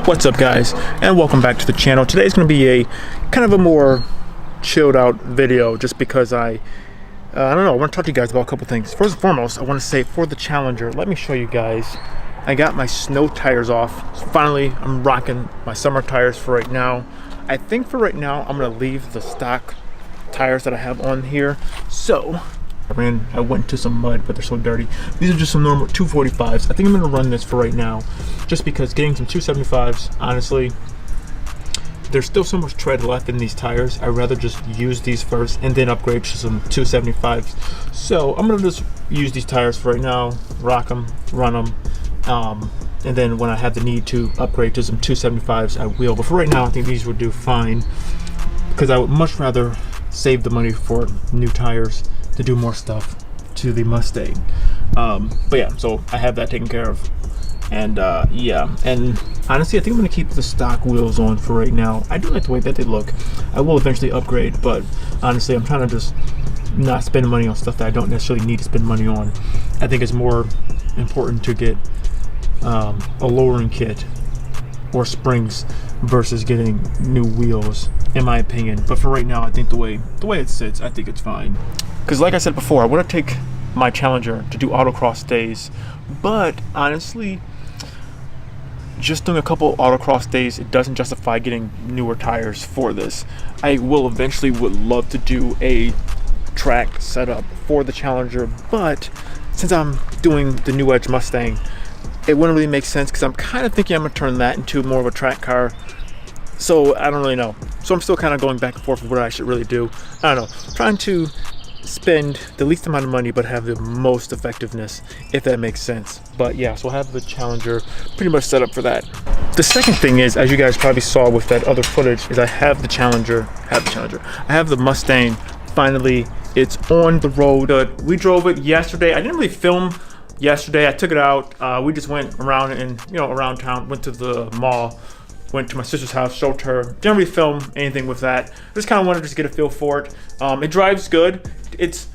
What's up, guys, and welcome back to the channel. Today's going to be a kind of a more chilled out video just because I don't know, I want to talk to you guys about a couple things. First and foremost, I want to say for the Challenger, let me show you guys. I got my snow tires off. So finally, I'm rocking my summer tires for right now. I think for right now, I'm going to leave the stock tires that I have on here. So I went into some mud, but they're so dirty. These are just some normal 245s. I think I'm gonna run this for right now, just because getting some 275s, honestly, there's still so much tread left in these tires. I'd rather just use these first and then upgrade to some 275s. So I'm gonna just use these tires for right now, rock them, run them, and then when I have the need to upgrade to some 275s, I will. But for right now, I think these would do fine, because I would much rather save the money for new tires to do more stuff to the Mustang. But yeah, so I have that taken care of. And yeah, and honestly, I think I'm gonna keep the stock wheels on for right now. I do like the way that they look. I will eventually upgrade, but honestly, I'm trying to just not spend money on stuff that I don't necessarily need to spend money on. I think it's more important to get a lowering kit or springs versus getting new wheels, in my opinion. But for right now, I think the way it sits, I think it's fine. Because like I said before, I want to take my Challenger to do autocross days, but honestly, just doing a couple autocross days, it doesn't justify getting newer tires for this. I will eventually would love to do a track setup for the Challenger, but since I'm doing the new Edge Mustang, it wouldn't really make sense, because I'm kind of thinking I'm going to turn that into more of a track car. So I don't really know. So I'm still kind of going back and forth with what I should really do. I don't know. Trying to spend the least amount of money but have the most effectiveness, if that makes sense. But yeah, so I have the Challenger pretty much set up for that. The second thing is, as you guys probably saw with that other footage, is I have the Challenger. I have the Mustang. Finally, it's on the road. We drove it yesterday. I didn't really film yesterday. I took it out. We just went around and around town. Went to the mall. Went to my sister's house, showed her. Didn't really film anything with that. Just kind of wanted to just get a feel for it. It drives good. It's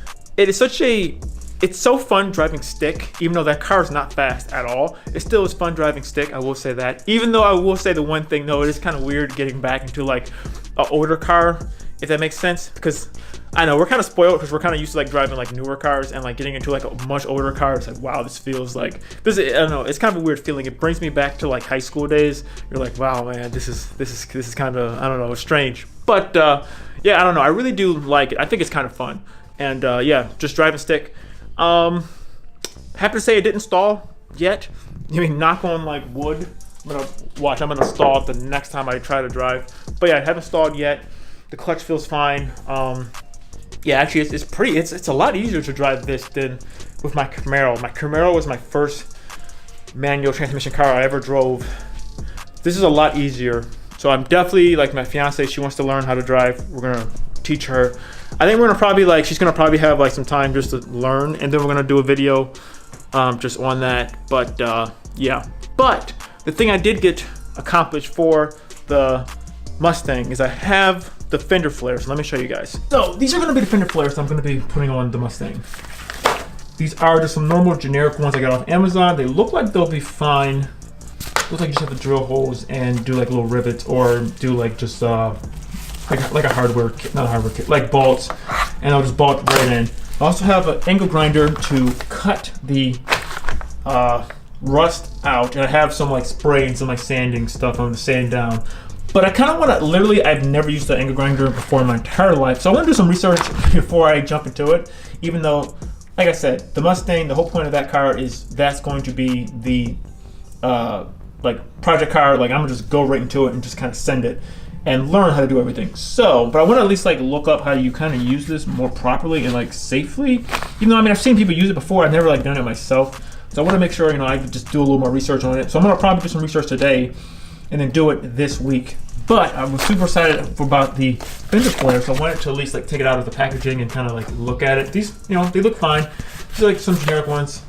so fun driving stick, even though that car is not fast at all. It still is fun driving stick, I will say that. Even though I will say the one thing though, it is kind of weird getting back into like an older car, if that makes sense, because I know we're kind of spoiled because we're kind of used to like driving like newer cars, and like getting into like a much older car, it's like, wow, this feels like this. I don't know, it's kind of a weird feeling. It brings me back to like high school days. You're like, wow, man, this is kind of, I don't know, strange. But yeah, I don't know, I really do like it. I think it's kind of fun. And yeah, just driving stick. Happy to say it didn't stall yet. I mean, knock on like wood. I'm gonna stall it the next time I try to drive. But yeah, I haven't stalled yet. The clutch feels fine. Yeah, actually, it's a lot easier to drive this than with my Camaro. My Camaro was my first manual transmission car I ever drove. This is a lot easier. So I'm definitely, like, my fiance, she wants to learn how to drive. We're gonna teach her. I think we're gonna probably like, she's gonna probably have like some time just to learn, and then we're gonna do a video just on that. But yeah, but the thing I did get accomplished for the Mustang is I have the fender flares. Let me show you guys. So these are gonna be the fender flares I'm gonna be putting on the Mustang. These are just some normal generic ones I got off Amazon. They look like they'll be fine. Looks like you just have to drill holes and do like little rivets, or do like just like a hardware kit, not a hardware kit, like bolts, and I'll just bolt right in. I also have an angle grinder to cut the rust out, and I have some like spray and some like sanding stuff. I'm gonna sand down. But I kind of want to, literally, I've never used the angle grinder before in my entire life, so I want to do some research before I jump into it. Even though, like I said, the Mustang, the whole point of that car is that's going to be the like project car. Like, I'm gonna just go right into it and just kind of send it and learn how to do everything. So, but I want to at least like look up how you kind of use this more properly and like safely. Even though, I mean, I've seen people use it before, I've never like done it myself. So I want to make sure, I can just do a little more research on it. So I'm gonna probably do some research today and then do it this week. But I was super excited about the fender flares, so I wanted to at least like take it out of the packaging and kind of like look at it. These, they look fine. These are like some generic ones.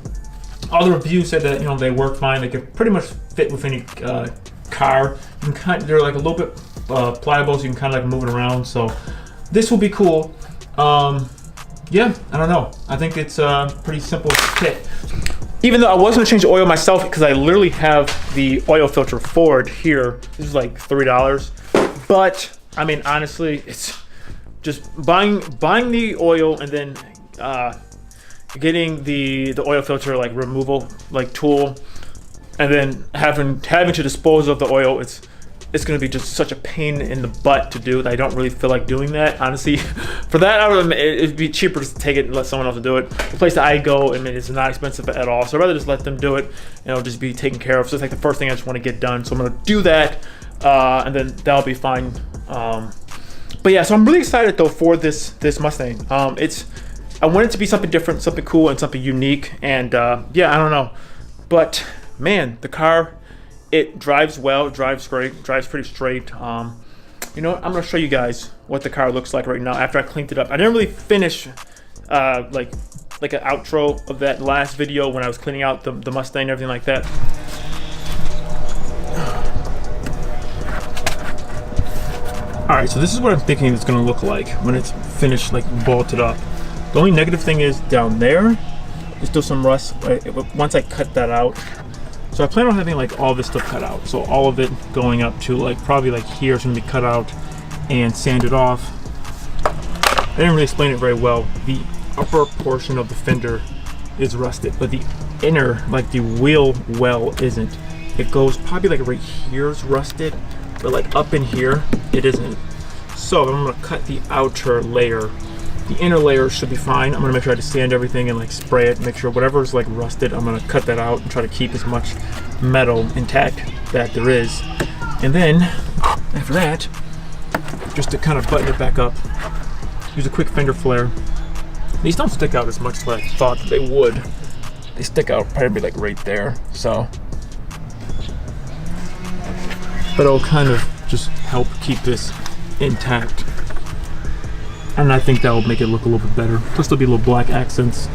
All the reviews said that they work fine. They could pretty much fit with any car. They're like a little bit pliable, so you can kind of like move it around. So this will be cool. Yeah, I don't know. I think it's a pretty simple kit. even though I was gonna change the oil myself, because I literally have the oil filter for it here. This is like $3. But I mean, honestly, it's just buying the oil and then getting the oil filter like removal like tool, and then having to dispose of the oil. It's going to be just such a pain in the butt to do that I don't really feel like doing that, honestly. For that, it'd be cheaper just to take it and let someone else do it. The place that I go, I mean, it's not expensive at all, so I'd rather just let them do it, and it'll just be taken care of. So it's like the first thing I just want to get done. So I'm going to do that, and then that'll be fine. But yeah, so I'm really excited though for this Mustang. I want it to be something different, something cool, and something unique. And yeah, I don't know, but man, the car, it drives well, drives great, drives pretty straight. You know what? I'm gonna show you guys what the car looks like right now after I cleaned it up. I didn't really finish like an outro of that last video when I was cleaning out the Mustang and everything like that. All right, so this is what I'm thinking it's gonna look like when it's finished, like bolted up. The only negative thing is down there, there's still some rust. Once I cut that out, so I plan on having like all this stuff cut out. So all of it going up to like probably like here is gonna be cut out and sanded off. I didn't really explain it very well. The upper portion of the fender is rusted, but the inner, like the wheel well, isn't. It goes probably like right here is rusted, but like up in here, it isn't. So I'm gonna cut the outer layer. The inner layer should be fine. I'm gonna make sure I just sand everything and like spray it, make sure whatever's like rusted, I'm gonna cut that out and try to keep as much metal intact that there is. And then after that, just to kind of button it back up, use a quick fender flare. These don't stick out as much as what I thought they would. They stick out probably like right there, so. But it'll kind of just help keep this intact. And I think that will make it look a little bit better. Plus there'll be little black accents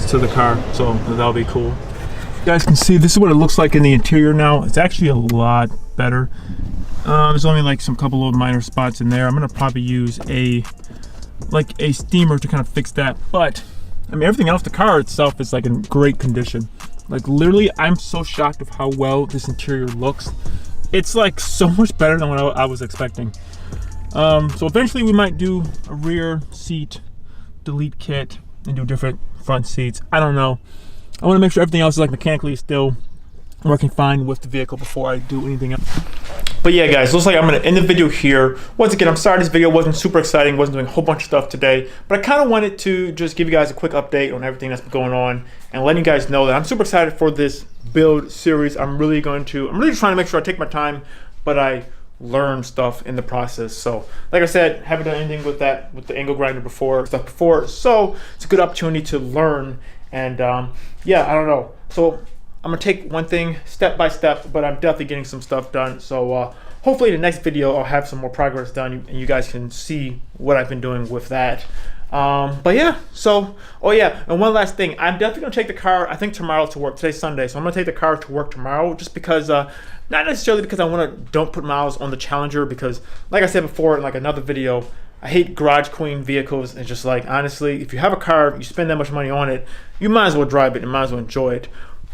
to the car, so that'll be cool. You guys can see this is what it looks like in the interior now. It's actually a lot better. There's only like some couple of minor spots in there. I'm gonna probably use a steamer to kind of fix that. But I mean, everything else, the car itself is like in great condition. Like literally, I'm so shocked of how well this interior looks. It's like so much better than what I was expecting. So eventually we might do a rear seat delete kit and do different front seats. I don't know. I want to make sure everything else is like mechanically still working fine with the vehicle before I do anything else. But yeah, guys, looks like I'm going to end the video here. Once again, I'm sorry this video wasn't super exciting, wasn't doing a whole bunch of stuff today, but I kind of wanted to just give you guys a quick update on everything that's been going on and letting you guys know that I'm super excited for this build series. I'm really just trying to make sure I take my time, but I learn stuff in the process. So like I said, haven't done anything with the angle grinder before, so it's a good opportunity to learn. And yeah, I don't know, so I'm gonna take one thing step by step, but I'm definitely getting some stuff done. So hopefully the next video I'll have some more progress done and you guys can see what I've been doing with that. But yeah, so, oh yeah, and one last thing, I'm definitely gonna take the car, I think tomorrow to work. Today's Sunday, so I'm gonna take the car to work tomorrow, just because, not necessarily because I wanna don't put miles on the Challenger, because like I said before in like another video, I hate garage queen vehicles. It's just like, honestly, if you have a car, you spend that much money on it, you might as well drive it and might as well enjoy it.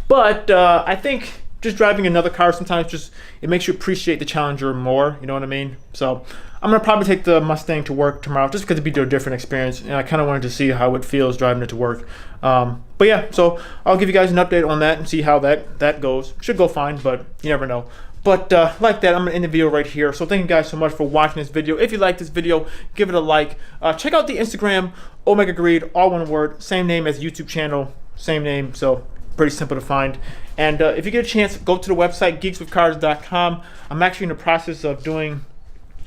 But I think just driving another car sometimes it makes you appreciate the Challenger more, you know what I mean? So I'm gonna probably take the Mustang to work tomorrow just because it'd be a different experience, and I kind of wanted to see how it feels driving it to work. But yeah, so I'll give you guys an update on that and see how that goes. Should go fine, but you never know. But like that, I'm gonna end the video right here. So thank you guys so much for watching this video. If you like this video, give it a like. Check out the Instagram, OmegaGreed, all one word, same name as YouTube channel, same name, so pretty simple to find. And if you get a chance, go to the website, geekswithcars.com. I'm actually in the process of doing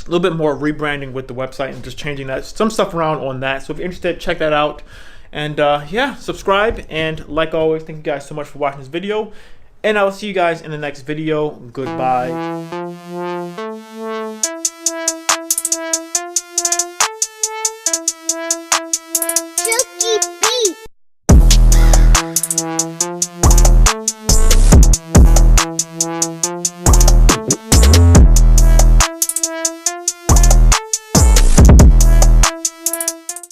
a little bit more rebranding with the website and just changing some stuff around on that. So if you're interested, check that out. And yeah, subscribe. And like always, thank you guys so much for watching this video. And I will see you guys in the next video. Goodbye.